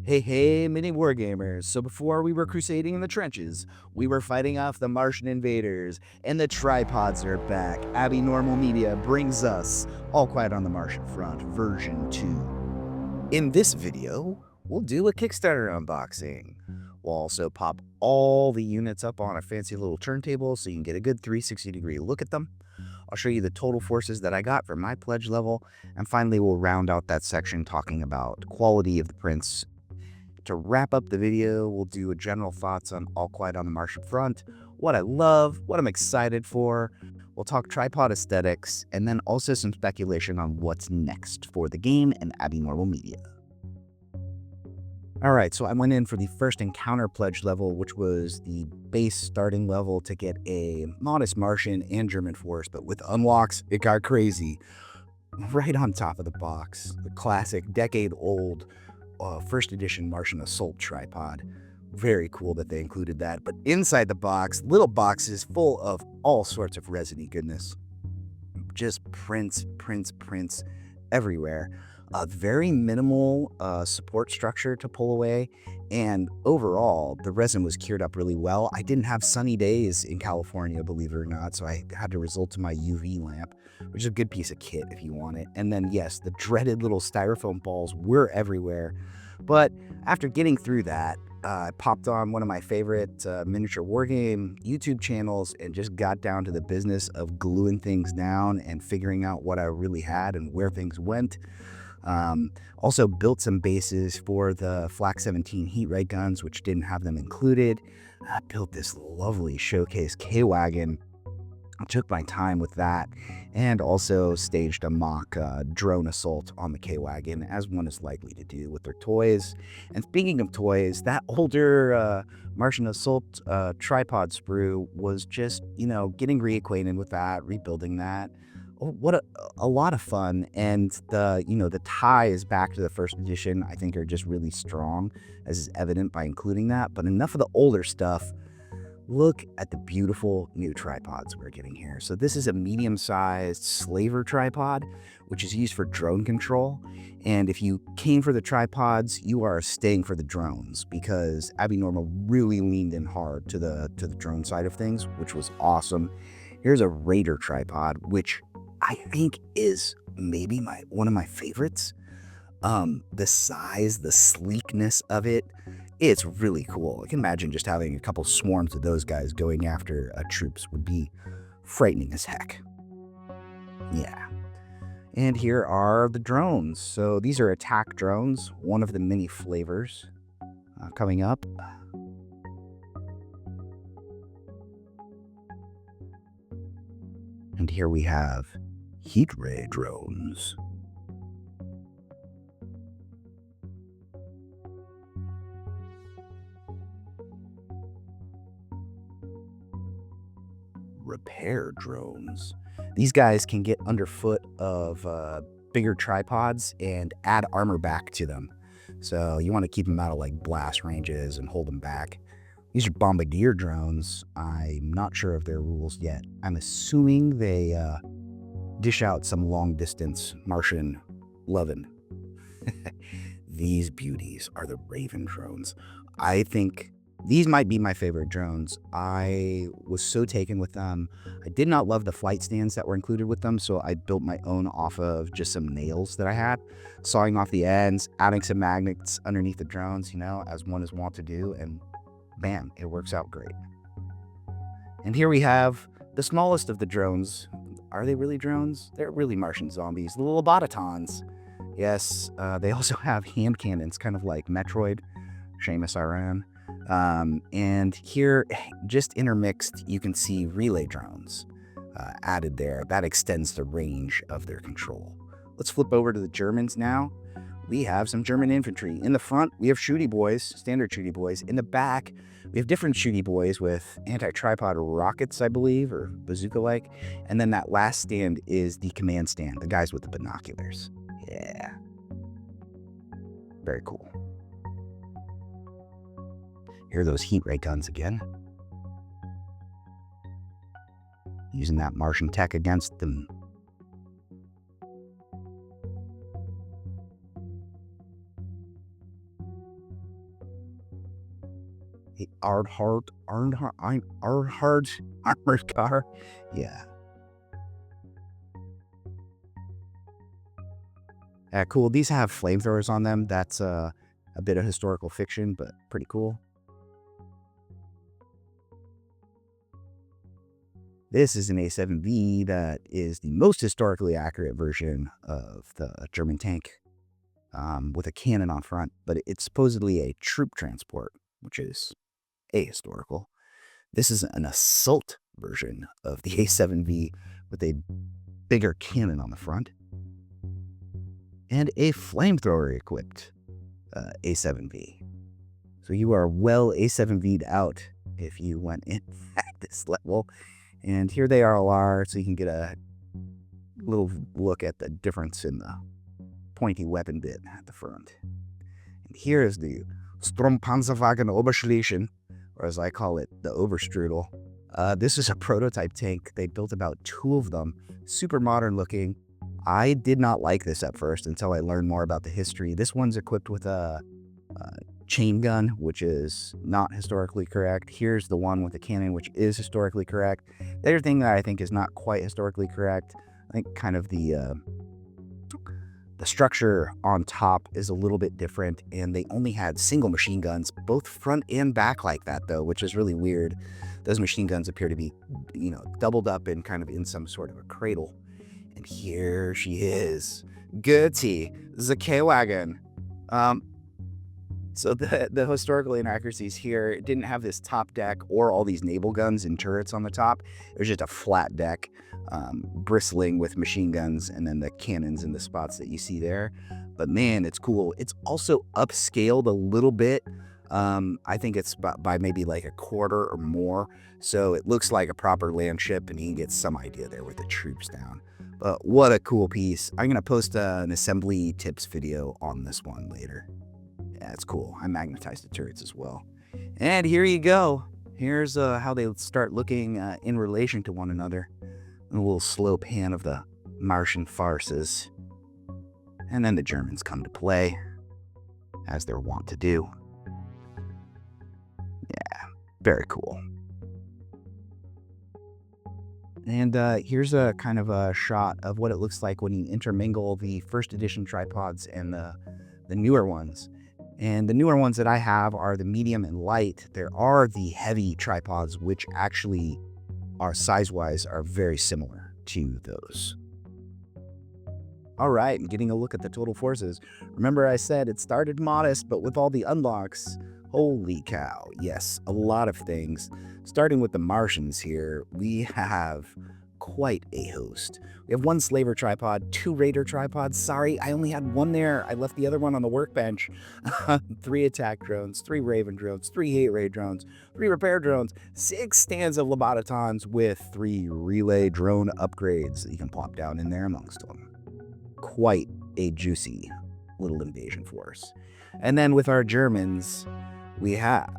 Hey, mini wargamers. So before we were crusading in the trenches, we were fighting off the Martian invaders, and the tripods are back. Abby Normal Media brings us All Quiet on the Martian Front version 2. In this video, we'll do a Kickstarter unboxing. We'll also pop all the units up on a fancy little turntable so you can get a good 360-degree look at them. I'll show you the total forces that I got for my pledge level, and finally we'll round out that section talking about quality of the prints. To wrap up the video, we'll do a general thoughts on All Quiet on the Martian Front, what I love, what I'm excited for. We'll talk tripod aesthetics, and then also some speculation on what's next for the game and Abby Normal Media. Alright, so I went in for the first encounter pledge level, which was the base starting level to get a modest Martian and German force, but with unlocks, it got crazy. Right on top of the box, the classic decade-old first edition Martian assault tripod. Very cool that they included that. But inside the box, little boxes full of all sorts of resiny goodness. Just prints everywhere. A very minimal support structure to pull away. And overall, the resin was cured up really well. I didn't have sunny days in California, believe it or not, so I had to resort to my UV lamp, which is a good piece of kit if you want it. And then, yes, the dreaded little styrofoam balls were everywhere. But after getting through that, I popped on one of my favorite miniature wargame YouTube channels and just got down to the business of gluing things down and figuring out what I really had and where things went. Also built some bases for the Flak 17 heat ray guns, which didn't have them included. I built this lovely showcase K-Wagon. I took my time with that and also staged a mock drone assault on the K-Wagon, as one is likely to do with their toys. And speaking of toys, that older Martian assault tripod sprue was just, getting reacquainted with that, rebuilding that. Oh, what a lot of fun. And the ties back to the first edition, I think, are just really strong, as is evident by including that. But enough of the older stuff. Look at the beautiful new tripods we're getting here. So this is a medium-sized slaver tripod, which is used for drone control. And if you came for the tripods, you are staying for the drones, because Abby Normal really leaned in hard to the drone side of things, which was awesome. Here's a Raider tripod, which I think is maybe one of my favorites. The size, the sleekness of it, it's really cool. I can imagine just having a couple swarms of those guys going after troops would be frightening as heck. Yeah. And here are the drones. So these are attack drones, one of the many flavors coming up. And here we have heat ray drones. Repair drones. These guys can get underfoot of bigger tripods and add armor back to them. So you want to keep them out of like blast ranges and hold them back. These are bombardier drones. I'm not sure of their rules yet. I'm assuming they dish out some long distance Martian lovin'. These beauties are the Raven drones. I think these might be my favorite drones. I was so taken with them. I did not love the flight stands that were included with them, so I built my own off of just some nails that I had, sawing off the ends, adding some magnets underneath the drones, as one is wont to do, and bam, it works out great. And here we have the smallest of the drones. Are they really drones? They're really Martian zombies, the little Lobotatons. Yes, they also have hand cannons, kind of like Metroid, Seamus Aran. And here, just intermixed, you can see relay drones added there. That extends the range of their control. Let's flip over to the Germans now. We have some German infantry. In the front, we have shooty boys, standard shooty boys. In the back, we have different shooty boys with anti-tripod rockets, I believe, or bazooka-like. And then that last stand is the command stand, the guys with the binoculars. Yeah. Very cool. Here are those heat ray guns again. Using that Martian tech against them. The Ardhard armored car. Yeah. Cool. These have flamethrowers on them. That's a bit of historical fiction, but pretty cool. This is an A7V that is the most historically accurate version of the German tank, with a cannon on front, but it's supposedly a troop transport, which is ahistorical. This is an assault version of the A7V with a bigger cannon on the front and a flamethrower equipped A7V. So you are well A7V'd out if you went in at this level. And here they all are, so you can get a little look at the difference in the pointy weapon bit at the front. And here is the Sturmpanzerwagen Oberschließen, or as I call it, the Overstrudel. This is a prototype tank. They built about 2 of them, super modern looking. I did not like this at first until I learned more about the history. This one's equipped with a chain gun, which is not historically correct. Here's the one with the cannon, which is historically correct. The other thing that I think is not quite historically correct, I think kind of the structure on top is a little bit different, and they only had single machine guns, both front and back like that, though, which is really weird. Those machine guns appear to be, doubled up and kind of in some sort of a cradle. And here she is, Gertie, the K-Wagon. So the historical inaccuracies here, it didn't have this top deck or all these naval guns and turrets on the top. It was just a flat deck, bristling with machine guns and then the cannons in the spots that you see there. But man, it's cool. It's also upscaled a little bit. I think it's by maybe like a quarter or more. So it looks like a proper land ship, and you can get some idea there with the troops down. But what a cool piece. I'm going to post an assembly tips video on this one later. Yeah, it's cool. I magnetized the turrets as well. And here you go. Here's how they start looking in relation to one another. A little slow pan of the Martian farces. And then the Germans come to play, as they're wont to do. Yeah, very cool. And here's a kind of a shot of what it looks like when you intermingle the first edition tripods and the newer ones. And the newer ones that I have are the medium and light. There are the heavy tripods, which actually are size-wise are very similar to those. All right, and getting a look at the total forces. Remember I said it started modest, but with all the unlocks, holy cow. Yes, a lot of things. Starting with the Martians here, we have quite a host. We have 1 slaver tripod, 2 raider tripods. Sorry, I only had 1 there. I left the other one on the workbench. 3 attack drones, 3 raven drones, 3 hate raid drones, 3 repair drones, 6 stands of lobotomons with 3 relay drone upgrades that you can plop down in there amongst them. Quite a juicy little invasion force. And then with our Germans, we have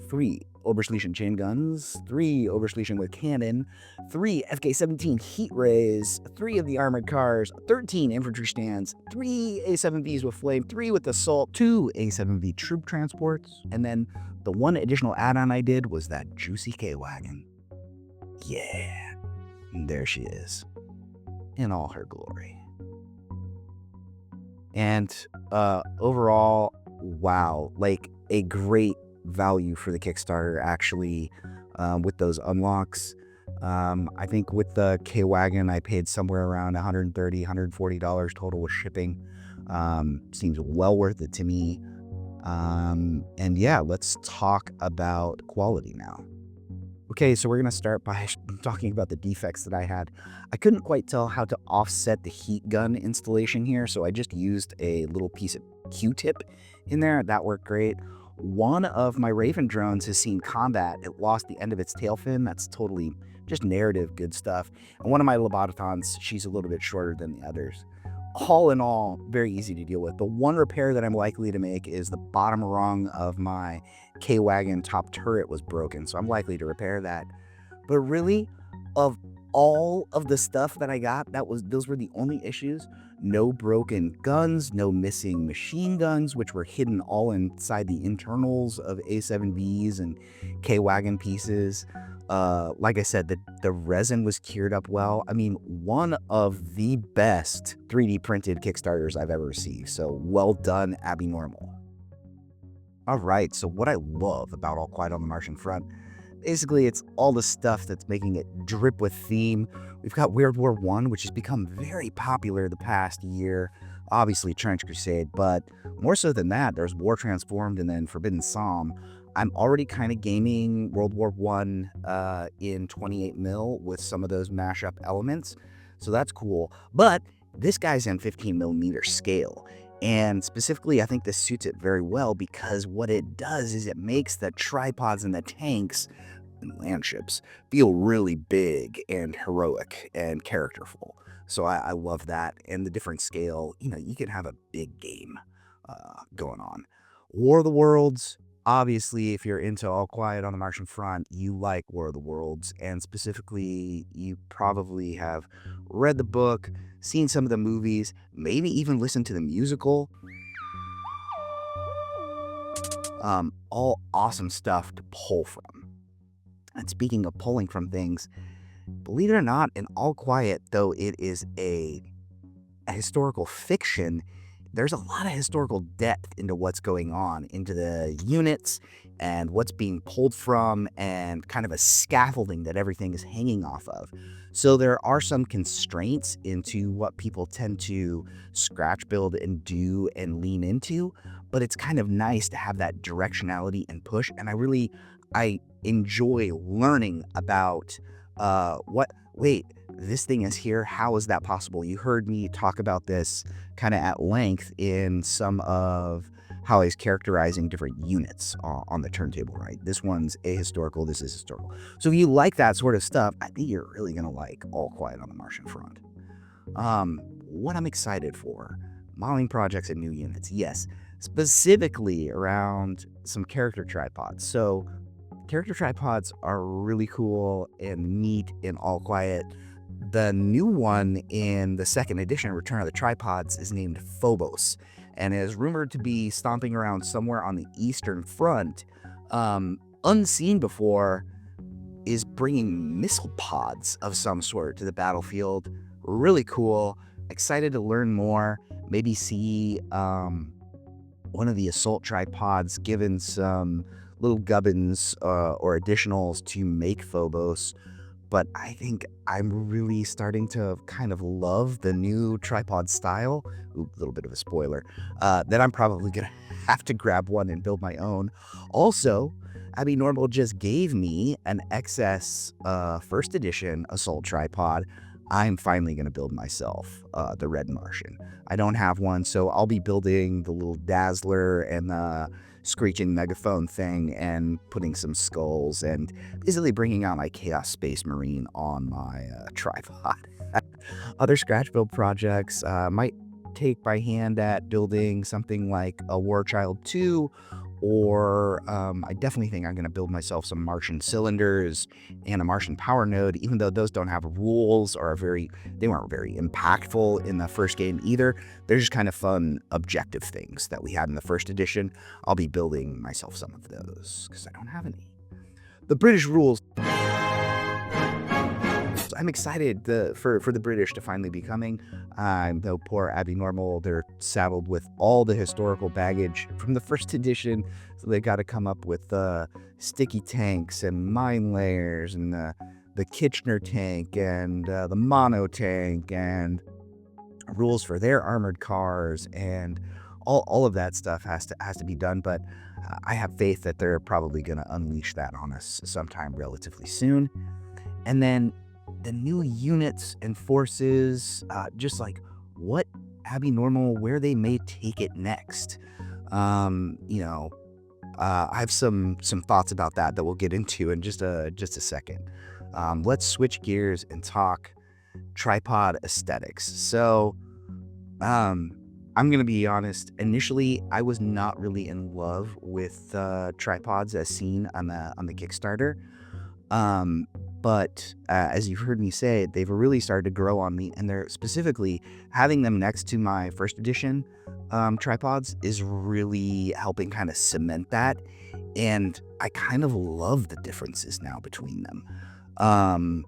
3 Oberschließen chain guns, 3 Oberschließen with cannon, 3 FK-17 heat rays, 3 of the armored cars, 13 infantry stands, 3 A7Vs with flame, 3 with assault, 2 A7V troop transports, and then the 1 additional add-on I did was that juicy K-Wagon. Yeah, and there she is, in all her glory. And overall, wow, like a great value for the Kickstarter, actually, with those unlocks. I think with the K-Wagon, I paid somewhere around $130, $140 total with shipping. Seems well worth it to me. And yeah, let's talk about quality now. Okay, so we're going to start by talking about the defects that I had. I couldn't quite tell how to offset the heat gun installation here, so I just used a little piece of Q-tip in there. That worked great. One of my Raven drones has seen combat. It lost the end of its tail fin. That's totally just narrative good stuff. And one of my lobotomons, she's a little bit shorter than the others. All in all, very easy to deal with. The one repair that I'm likely to make is the bottom rung of my K-Wagon top turret was broken, so I'm likely to repair that. But really, of all of the stuff that I got, those were the only issues. No broken guns, no missing machine guns, which were hidden all inside the internals of A7Bs and K-Wagon pieces. Like I said, the resin was cured up well. I mean, one of the best 3D printed Kickstarters I've ever received. So well done, Abby Normal. All right, so what I love about All Quiet on the Martian Front, basically it's all the stuff that's making it drip with theme. We've got World War I, which has become very popular the past year. Obviously Trench Crusade, but more so than that, there's War Transformed and then Forbidden Psalm. I'm already kind of gaming World War I in 28 mil with some of those mashup elements, so that's cool. But this guy's in 15 millimeter scale. And specifically, I think this suits it very well because what it does is it makes the tripods and the tanks and landships feel really big and heroic and characterful. So I love that. And the different scale, you can have a big game going on. War of the Worlds, obviously, if you're into All Quiet on the Martian Front, you like War of the Worlds. And specifically, you probably have read the book, seen some of the movies, maybe even listened to the musical. All awesome stuff to pull from. And speaking of pulling from things, believe it or not, in All Quiet, though it is a historical fiction, there's a lot of historical depth into what's going on, into the units and what's being pulled from and kind of a scaffolding that everything is hanging off of. So there are some constraints into what people tend to scratch build and do and lean into, but it's kind of nice to have that directionality and push. And I enjoy learning about wait, this thing is here. How is that possible? You heard me talk about this kind of at length in some of how I was characterizing different units on the turntable, right? This one's ahistorical, this is historical. So if you like that sort of stuff, I think you're really going to like All Quiet on the Martian Front. What I'm excited for, modeling projects and new units, yes, specifically around some character tripods. So character tripods are really cool and neat in All Quiet. The new one in the second edition, Return of the Tripods, is named Phobos and is rumored to be stomping around somewhere on the Eastern Front. Unseen before, is bringing missile pods of some sort to the battlefield. Really cool. Excited to learn more. Maybe see one of the assault tripods given some little gubbins or additionals to make Phobos. But I think I'm really starting to kind of love the new tripod style. Ooh, a little bit of a spoiler. That I'm probably going to have to grab one and build my own. Also, Abby Normal just gave me an XS first edition assault tripod. I'm finally going to build myself the Red Martian. I don't have one, so I'll be building the little Dazzler and the screeching megaphone thing and putting some skulls and basically bringing out my Chaos Space Marine on my tripod. Other scratch build projects might take my hand at building something like a War Child 2, or I definitely think I'm going to build myself some Martian cylinders and a Martian power node, even though those don't have rules or they weren't very impactful in the first game either. They're just kind of fun objective things that we had in the first edition. I'll be building myself some of those because I don't have any. The British rules. I'm excited for the British to finally be coming. Though poor Abby Normal, they're saddled with all the historical baggage from the first edition, so they got to come up with sticky tanks and mine layers and the Kitchener tank and the mono tank and rules for their armored cars, and all of that stuff has to be done. But I have faith that they're probably going to unleash that on us sometime relatively soon. And then the new units and forces, just like what Abby Normal, where they may take it next. I have some thoughts about that we'll get into in just a second. Let's switch gears and talk tripod aesthetics. So, I'm gonna be honest. Initially, I was not really in love with tripods as seen on the Kickstarter. But as you've heard me say, they've really started to grow on me, and they're specifically having them next to my first edition tripods is really helping kind of cement that. And I kind of love the differences now between them. Um,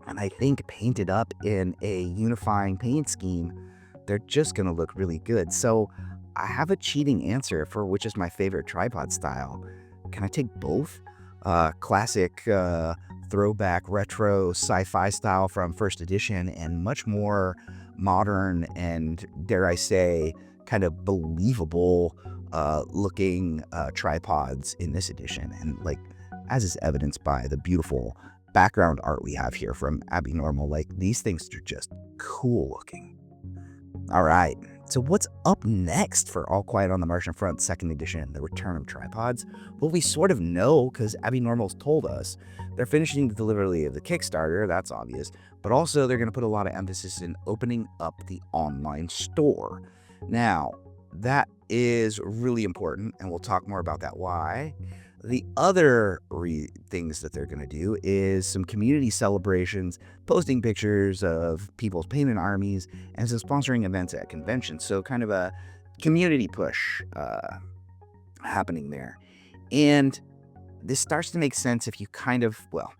and I think painted up in a unifying paint scheme, they're just going to look really good. So I have a cheating answer for which is my favorite tripod style. Can I take both? Classic throwback retro sci-fi style from first edition, and much more modern and, dare I say, kind of believable looking tripods in this edition. And like, as is evidenced by the beautiful background art we have here from Abnormal, like these things are just cool looking. All right, so what's up next for All Quiet on the Martian Front 2nd edition, the return of tripods? Well, we sort of know because Abnormal's told us. They're finishing the delivery of the Kickstarter, that's obvious, but also they're going to put a lot of emphasis in opening up the online store. Now, that is really important, and we'll talk more about that why. The other things that they're going to do is some community celebrations, posting pictures of people's painted armies, and some sponsoring events at conventions. So kind of a community push happening there. And this starts to make sense if you kind of, well,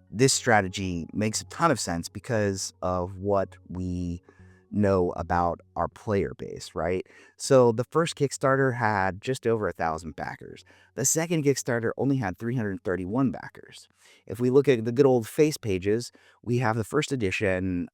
this strategy makes a ton of sense because of what we know about our player base, right? So the first Kickstarter had just over 1,000 backers. The second Kickstarter only had 331 backers. If we look at the good old face pages, we have the first edition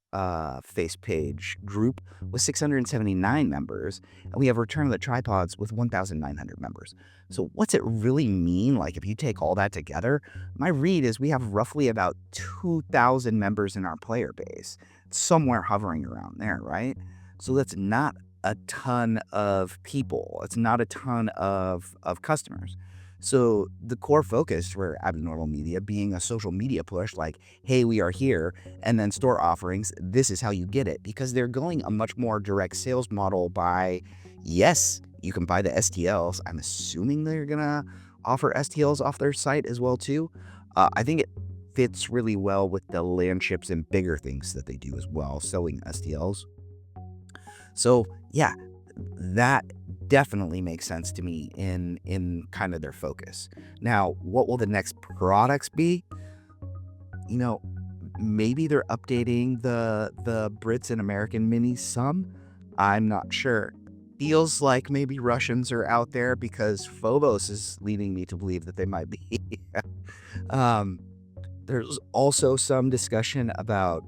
face page group with 679 members, and we have Return of the Tripods with 1,900 members. So what's it really mean? Like if you take all that together, my read is we have roughly about 2,000 members in our player base, somewhere hovering around there, right? So that's not a ton of people. It's not a ton of customers. So the core focus for Abnormal Media being a social media push, like, hey, we are here, and then store offerings, this is how you get it, because they're going a much more direct sales model by, yes, you can buy the STLs. I'm assuming they're gonna offer STLs off their site as well too. I think it fits really well with the land ships and bigger things that they do as well, selling STLs. So yeah, that definitely makes sense to me in kind of their focus. Now, what will the next products be? You know, maybe they're updating the Brits and American minis some. I'm not sure. Feels like maybe Russians are out there because Phobos is leading me to believe that they might be. There's also some discussion about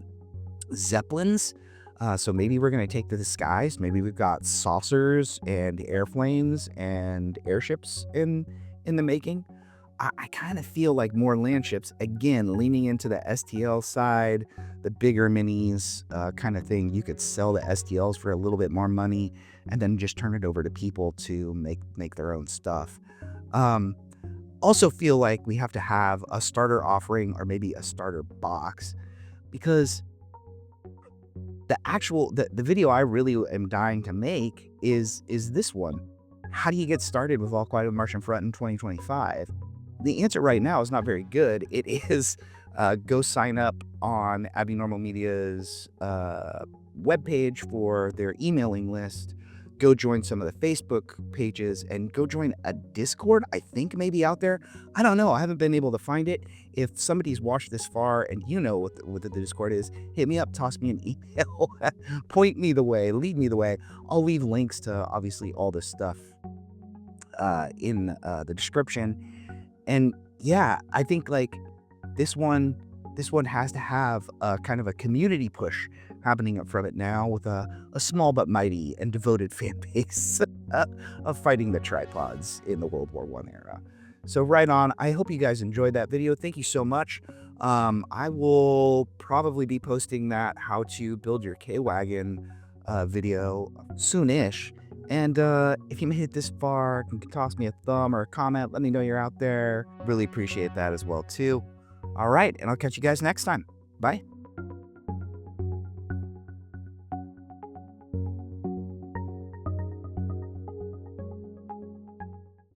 Zeppelins. So maybe we're going to take to the skies. Maybe we've got saucers and airplanes and airships in the making. I kind of feel like more land ships, again, leaning into the STL side, the bigger minis kind of thing. You could sell the STLs for a little bit more money and then just turn it over to people to make their own stuff. Also feel like we have to have a starter offering or maybe a starter box, because the video I really am dying to make is this one. How do you get started with All Quiet on the Martian Front in 2025? The answer right now is not very good. It is go sign up on Abnormal Media's webpage for their emailing list. Go join some of the Facebook pages and go join a Discord, I think maybe out there. I don't know. I haven't been able to find it. If somebody's watched this far and you know what the Discord is, hit me up, toss me an email, point me the way, lead me the way. I'll leave links to obviously all this stuff in the description. And yeah, I think like this one has to have a kind of a community push happening up from it now, with a small but mighty and devoted fan base of fighting the tripods in the World War I era. So right on. I hope you guys enjoyed that video. Thank you so much. I will probably be posting that how to build your K-Wagon video soonish. And if you made it this far, you can toss me a thumb or a comment. Let me know you're out there. Really appreciate that as well too. All right, and I'll catch you guys next time. Bye.